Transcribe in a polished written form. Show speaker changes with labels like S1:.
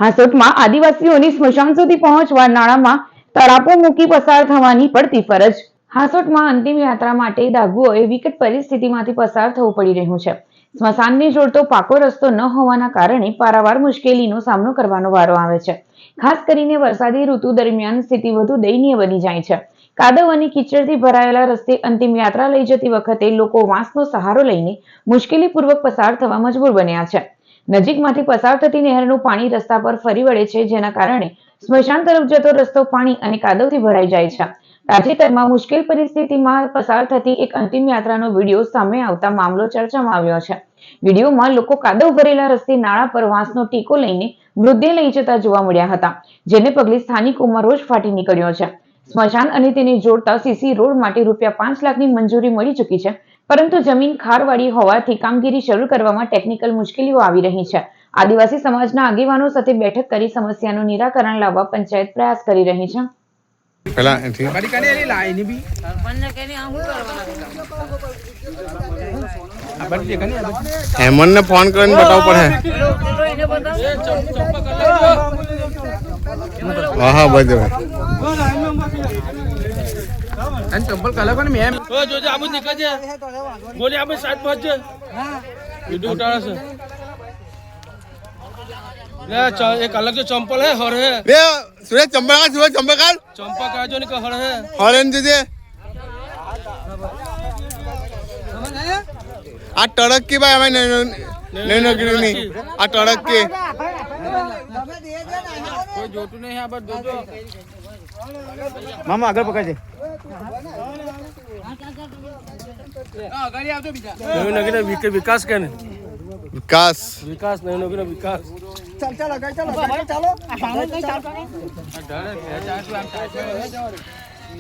S1: હાસોટમાં આદિવાસીઓની સ્મશાન સુધી પહોંચવા નાળામાં તળાપો મૂકી પસાર થવાની પડતી ફરજ. હાસોટમાં અંતિમ યાત્રા માટે ડાઘુઓએ વિકટ પરિસ્થિતિમાંથી પસાર થવું પડી રહ્યું છે. સ્મશાનને જોડતો પાકો રસ્તો ન હોવાના કારણે પારાવાર મુશ્કેલીનો સામનો કરવાનો વારો આવે છે. ખાસ કરીને વરસાદી ઋતુ દરમિયાન સ્થિતિ વધુ દયનીય બની જાય છે. કાદવ અને કીચડથી ભરાયેલા રસ્તે અંતિમ યાત્રા લઈ જતી વખતે લોકો વાંસનો સહારો લઈને મુશ્કેલીપૂર્વક પસાર થવા મજબૂર બન્યા છે. નજીકમાંથી પસાર થતી નહેરનું પાણી રસ્તા પર ફરી વળે છે, જેના કારણે સ્મશાન તરફ જતો રસ્તો પાણી અને કાદવથી ભરાઈ જાય છે. તાજેતરમાં મુશ્કેલ પરિસ્થિતિમાં પસાર થતી એક અંતિમ યાત્રાનો વિડીયો સામે આવતા મામલો ચર્ચામાં આવ્યો છે. વિડીયોમાં લોકો કાદવ ભરેલા રસ્તે નાળા પર વાંસનો ટીકો લઈને મૃતદેહ લઈ જતા જોવા મળ્યા હતા, જેને પગલે સ્થાનિકોમાં રોષ ફાટી નીકળ્યો છે. સ્મશાન અને તેને જોડતા સીસી રોડ માટે ₹5 લાખની મંજૂરી મળી ચૂકી છે, પરંતુ જમીન ખારવાળી હોવાથી કામગીરી શરૂ કરવામાં ટેકનિકલ મુશ્કેલીઓ આવી રહી છે. આદિવાસી સમાજના આગેવાનો સાથે બેઠક કરી સમસ્યાનું નિરાકરણ લાવવા પંચાયત પ્રયાસ કરી રહી છે.
S2: हेमंत ने फोन कर बताओ पड़े हाँ बजे
S3: चंपल काला को मैं जो जो आप निकल जा बोले आप 7 बज वीडियो उतारा से ले एक अलग जो चंपल है हर है
S2: रे सूरज चंपल
S3: का जो निकल हर है
S2: हरन दीजिए आ टड़क की भाई हमें नहीं नगरी नहीं आ टड़क की
S3: कोई जोटू नहीं है बस दो
S4: मामा आगे पकड़
S3: नगरी विकास क्या नहीं
S2: विकास
S3: नहीं नगरी विकास
S4: चल चलो चलो